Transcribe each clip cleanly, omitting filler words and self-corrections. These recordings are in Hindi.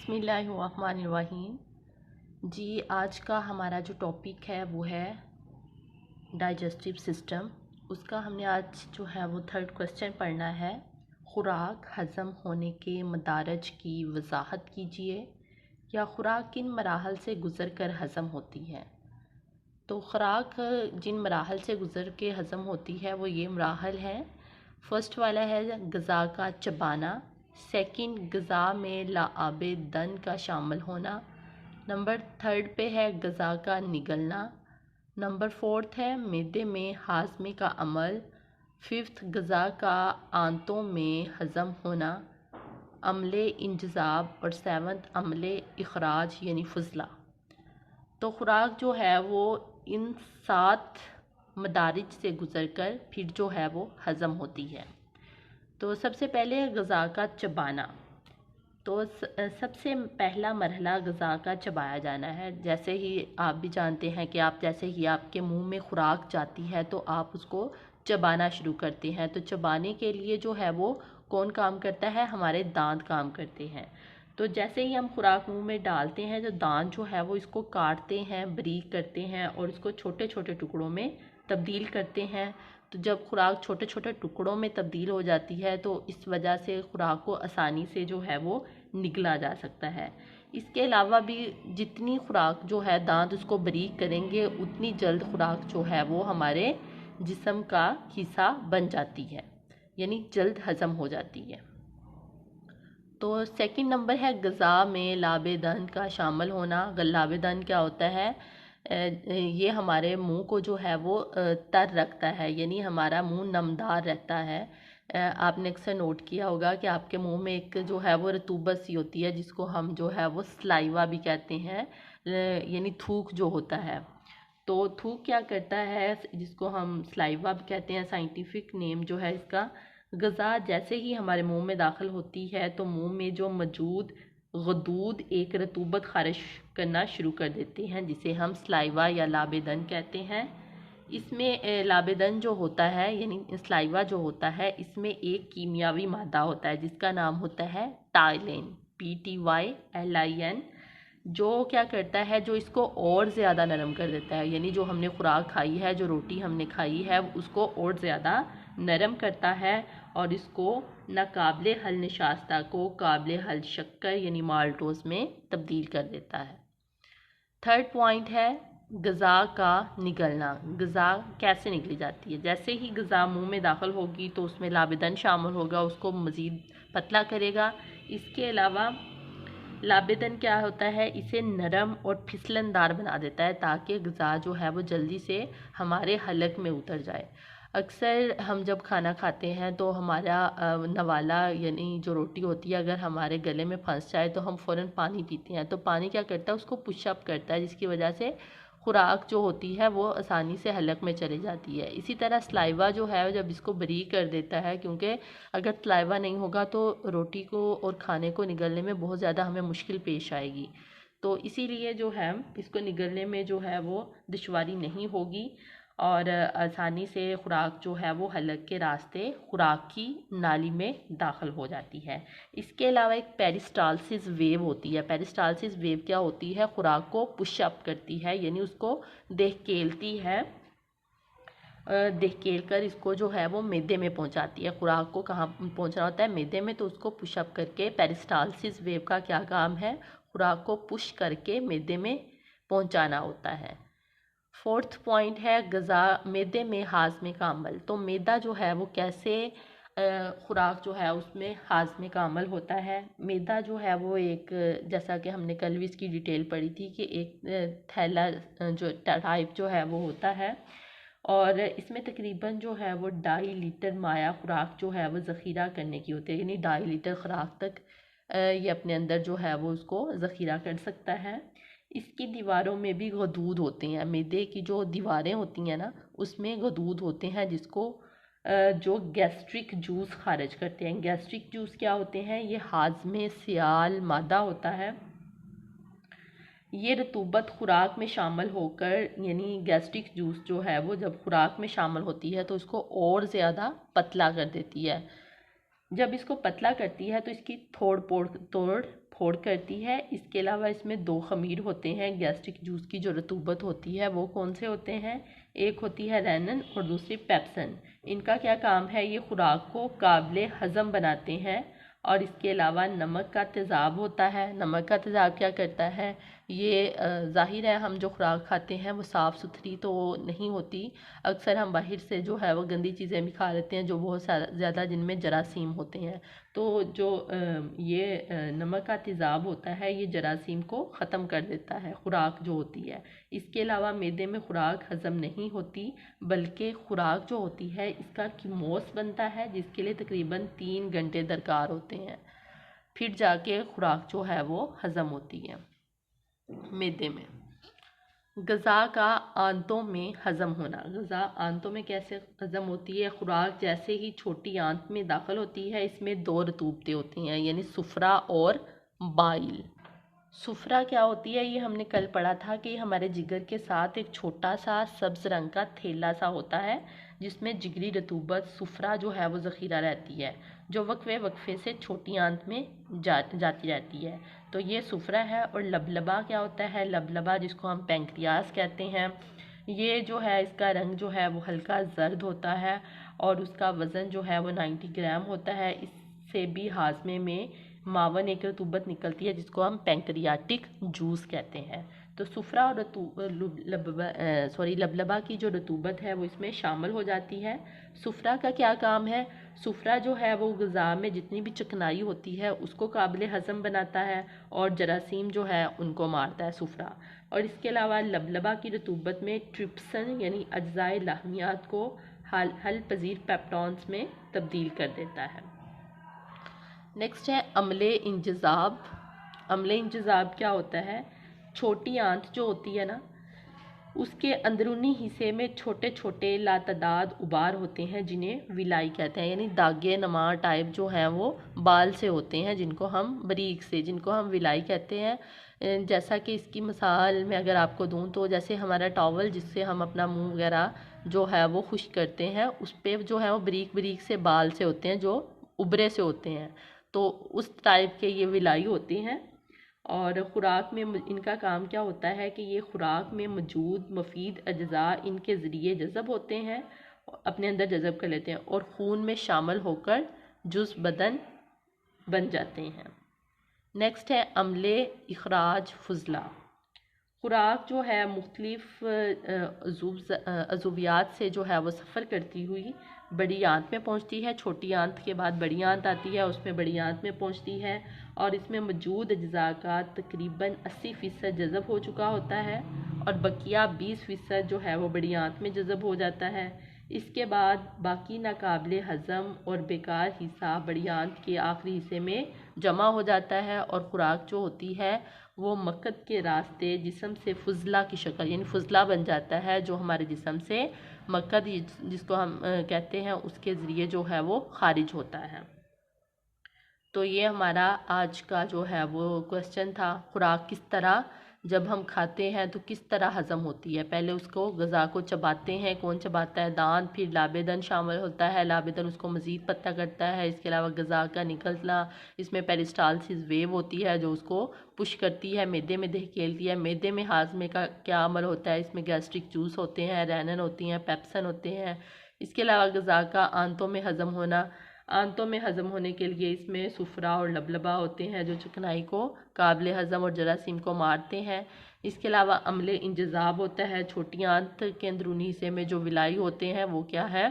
बिस्मिल्लाहिर्रहमानिर्रहीम। जी, आज का हमारा जो टॉपिक है वो है डाइजेस्टिव सिस्टम। उसका हमने आज जो है वो थर्ड क्वेश्चन पढ़ना है। खुराक हज़म होने के मदारज की वजाहत कीजिए, या खुराक किन मराहल से गुज़र कर हज़म होती है। तो खुराक जिन मराहल से गुज़र के हज़म होती है वो ये मराहल हैं। फ़र्स्ट वाला है ग़ज़ा का चबाना। सेकंड, ग़ज़ा में लाआबे दन का शामिल होना। नंबर थर्ड पे है ग़ज़ा का निगलना। नंबर फोर्थ है मैदे में हाज़मे का अमल। फिफ्थ, ग़ज़ा का आंतों में हज़म होना, अमले इंजज़ाब। और सेवन्थ, अमले इखराज यानी फजला। तो खुराक जो है वो इन 7 मदारिज से गुज़र कर फिर जो है वो हज़म होती है। तो सबसे पहले ग़ज़ा का चबाना। तो सबसे पहला मरहला ग़ज़ा का चबाया जाना है। जैसे ही आप भी जानते हैं कि जैसे ही आपके मुंह में खुराक जाती है तो आप उसको चबाना शुरू करते हैं। तो चबाने के लिए जो है वो कौन काम करता है? हमारे दांत काम करते हैं। तो जैसे ही हम खुराक मुंह में डालते हैं तो दांत जो है वो इसको काटते हैं, बारीक करते हैं और इसको छोटे छोटे टुकड़ों में तब्दील करते हैं। तो जब खुराक छोटे छोटे टुकड़ों में तब्दील हो जाती है तो इस वजह से खुराक को आसानी से जो है वो निगला जा सकता है। इसके अलावा भी जितनी खुराक जो है दांत उसको बारीक करेंगे उतनी जल्द खुराक जो है वो हमारे जिस्म का हिस्सा बन जाती है, यानी जल्द हज़म हो जाती है। तो सेकंड नंबर है ग़ज़ा में लाबेदन का शामिल होना। लाबेदन क्या होता है? ये हमारे मुंह को जो है वो तर रखता है, यानी हमारा मुंह नमदार रहता है। आपने अक्सर नोट किया होगा कि आपके मुंह में एक जो है वो रतूबत सी होती है जिसको हम जो है वो सलाइवा भी कहते हैं, यानी थूक जो होता है। तो थूक क्या करता है, जिसको हम सलाइवा भी कहते हैं, साइंटिफिक नेम जो है इसका। ग़ज़ा जैसे ही हमारे मुंह में दाखिल होती है तो मुंह में जो मौजूद गदूद एक रतूबत खारिज करना शुरू कर देते हैं, जिसे हम सलाइवा या लाबेदन कहते हैं। इसमें लाबेदन जो होता है यानी सलाइवा जो होता है, इसमें एक कीमियावी मादा होता है जिसका नाम होता है टाइलिन, PTYLIN, जो क्या करता है, जो इसको और ज़्यादा नरम कर देता है। यानी जो हमने खुराक खाई है, जो रोटी हमने खाई है, उसको और ज़्यादा नरम करता है और इसको नाकाबिले हल नशास्ता को काबिले हल शक्कर यानी माल्टोस में तब्दील कर देता है। थर्ड पॉइंट है ग़ज़ा का निगलना। ग़ज़ा कैसे निकली जाती है? जैसे ही ग़ज़ा मुंह में दाखिल होगी तो उसमें लाबेदन शामिल होगा, उसको मज़ीद पतला करेगा। इसके अलावा लाबेदन क्या होता है, इसे नरम और फिसलनदार बना देता है ताकि ग़ज़ा जो है वो जल्दी से हमारे हलक में उतर जाए। अक्सर हम जब खाना खाते हैं तो हमारा नवाला यानी जो रोटी होती है, अगर हमारे गले में फंस जाए तो हम फ़ौरन पानी पीते हैं। तो पानी क्या करता है, उसको पुशअप करता है, जिसकी वजह से खुराक जो होती है वो आसानी से हलक में चली जाती है। इसी तरह सलाइवा जो है जब इसको बारीक कर देता है, क्योंकि अगर सलाइवा नहीं होगा तो रोटी को और खाने को निगलने में बहुत ज़्यादा हमें मुश्किल पेश आएगी। तो इसीलिए जो है इसको निगलने में जो है वो दुश्वारी नहीं होगी और आसानी से खुराक जो है वो हलक के रास्ते खुराक की नाली में दाखिल हो जाती है। इसके अलावा एक पेरिस्टालसिस वेव होती है। पेरिस्टालसिस वेव क्या होती है? खुराक को पुशअप करती है, यानी उसको धकेलती है, धकेल कर इसको जो है वो मैदे में पहुंचाती है। खुराक को कहाँ पहुंचना होता है? मैदे में। तो उसको पुशअप करके, पेरिस्टालसिस वेव का क्या काम है? खुराक को पुश करके मैदे में पहुंचाना होता है। फोर्थ पॉइंट है ग़ज़ा मैदे में हाज़मे का अमल। तो मैदा जो है वो कैसे खुराक जो है उसमें हाज़मे का अमल होता है। मैदा जो है वो एक, जैसा कि हमने कल भी इसकी डिटेल पढ़ी थी, कि एक थैला जो टाइप जो है वो होता है और इसमें तकरीबन जो है वो 2.5 लीटर माया खुराक जो है वो ज़ख़ीरा करने की होती है, यानी 2.5 लीटर खुराक तक ये अपने अंदर जो है वो उसको ज़ख़ीरा कर सकता है। इसकी दीवारों में भी गदूद होते हैं। मैदे की जो दीवारें होती हैं ना, उसमें गदूद होते हैं जिसको जो गैस्ट्रिक जूस खारिज करते हैं। गैस्ट्रिक जूस क्या होते हैं? ये हाज़मे सियाल मादा होता है। ये रतूबत खुराक में शामिल होकर, यानी गैस्ट्रिक जूस जो है वो जब खुराक में शामिल होती है तो इसको और ज़्यादा पतला कर देती है। जब इसको पतला करती है तो इसकी तोड़ फोड़ करती है। इसके अलावा इसमें 2 खमीर होते हैं। गैस्ट्रिक जूस की जो रतूबत होती है वो कौन से होते हैं? एक होती है रेनन और दूसरी पेप्सन। इनका क्या काम है? ये खुराक को काबिले हज़म बनाते हैं। और इसके अलावा नमक का तेज़ाब होता है। नमक का तेज़ाब क्या करता है? ये ज़ाहिर है हम जो खुराक खाते हैं वो साफ़ सुथरी तो नहीं होती। अक्सर हम बाहर से जो है वो गंदी चीज़ें भी खा लेते हैं जो बहुत ज़्यादा जिनमें जरासीम होते हैं। तो जो ये नमक का तेज़ाब होता है ये जरासीम को ख़त्म कर देता है खुराक जो होती है। इसके अलावा मैदे में खुराक हज़म नहीं होती, बल्कि खुराक जो होती है इसका कीमोस बनता है जिसके लिए तकरीबन 3 घंटे दरकार होते हैं, फिर जाके खुराक जो है वो हज़म होती है। मैदे में ग़ज़ा का आंतों में हज़म होना। ग़ज़ा आंतों में कैसे हज़म होती है? खुराक जैसे ही छोटी आंत में दाखिल होती है इसमें 2 रतूबतें होती हैं, यानी सुफरा और बाइल। सुफरा क्या होती है? ये हमने कल पढ़ा था कि हमारे जिगर के साथ एक छोटा सा सब्ज़ रंग का थैला सा होता है जिसमें जिगरी रतूबत सुफरा जो है वो ज़ख़ीरा रहती है, जो वक्फे से छोटी आंत में जाती रहती है। तो ये सुफरा है। और लबलबा क्या होता है? लबलबा जिसको हम पैंक्रियास कहते हैं, ये जो है इसका रंग जो है वो हल्का जर्द होता है और उसका वज़न जो है वो 90 ग्राम होता है। इससे भी हाजमे में मावन एक रतूबत निकलती है जिसको हम पैंक्रियाटिक जूस कहते हैं। तो सुफरा और लबलबा की जो रतूबत है वो इसमें शामिल हो जाती है। सुफरा का क्या काम है? सुफरा जो है वो ग़ज़ा में जितनी भी चिकनाई होती है उसको काबिल हज़म बनाता है और जरासीम जो है उनको मारता है सुफरा। और इसके अलावा लबलबा की रतूबत में ट्रिप्सन यानी अज्जाए लाहमियात को हल पजीर पेप्टॉन्स में तब्दील कर देता है। नेक्स्ट है अमले इंजज़ाब। अमले इंजज़ाब क्या होता है? छोटी आंत जो होती है ना उसके अंदरूनी हिस्से में छोटे छोटे लातादाद उबार होते हैं जिन्हें विलाई कहते हैं, यानी दागे नमा टाइप जो हैं वो बाल से होते हैं जिनको हम विलाई कहते हैं। जैसा कि इसकी मिसाल मैं अगर आपको दूं तो जैसे हमारा टॉवल जिससे हम अपना मुंह वगैरह जो है वो खुश्क करते हैं उस पर जो है वो बारीक बारीक से बाल से होते हैं जो उभरे से होते हैं, तो उस टाइप के ये विलाई होते हैं। और ख़ुराक में इनका काम क्या होता है कि ये ख़ुराक में मौजूद मुफीद अज्जा इनके ज़रिए जज़ब होते हैं, अपने अंदर जज़ब कर लेते हैं और खून में शामिल होकर जुज़ बदन बन जाते हैं। नेक्स्ट है अमले इखराज फुजला। ख़ुराक जो है मुख्तलिफ अज़ुवियात से जो है वो सफ़र करती हुई बड़ी आंत में पहुंचती है। छोटी आंत के बाद बड़ी आंत आती है, उसमें बड़ी आंत में पहुंचती है और इसमें मौजूद अज्जा का तकरीबन 80% जज़ब हो चुका होता है और बकिया 20% जो है वो बड़ी आंत में जज़ब हो जाता है। इसके बाद बाकी नाकाबिले हज़म और बेकार हिस्सा बड़ी आंत के आखिरी हिस्से में जमा हो जाता है और ख़ुराक जो होती है वो मकद के रास्ते जिस्म से फुजला की शक्ल यानी फुजला बन जाता है, जो हमारे जिस्म से मकद जिसको हम कहते हैं उसके ज़रिए जो है वो खारिज होता है। तो ये हमारा आज का जो है वो क्वेश्चन था, खुराक किस तरह जब हम खाते हैं तो किस तरह हज़म होती है। पहले उसको ग़ज़ा को चबाते हैं, कौन चबाता है? दांत। फिर लाबेदन शामिल होता है, लाबेदन उसको मज़ीद पतला करता है। इसके अलावा ग़ज़ा का निकलना, इसमें पेरिस्टालसिस वेव होती है जो उसको पुश करती है, मैदे में धकेलती है। मैदे में हाजमे का क्या अमल होता है? इसमें गैस्ट्रिक जूस होते हैं, रेनन होती हैं, पेप्सन होते हैं। इसके अलावा ग़ज़ा का आंतों में हज़म होना, आंतों में हज़म होने के लिए इसमें सुफरा और लबलबा होते हैं जो चिकनाई को काबिल हज़म और जरासीम को मारते हैं। इसके अलावा अमले इंजज़ाब होता है, छोटी आंत के अंदरूनी हिस्से में जो विलाई होते हैं वो क्या है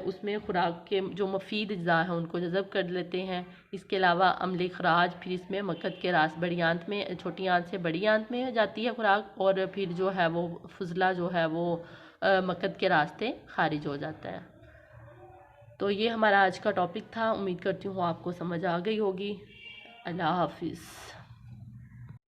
उसमें खुराक के जो मुफीद अज्जा हैं उनको जज़ब कर लेते हैं। इसके अलावा अमले खराज, फिर इसमें मकद के रास बड़ी आंत में, छोटी आंत से बड़ी आंत में जाती है खुराक और फिर जो है वो फुजला जो है वो मकद के रास्ते खारिज हो जाता है। तो ये हमारा आज का टॉपिक था। उम्मीद करती हूँ आपको समझ आ गई होगी। अल्लाह हाफिज़।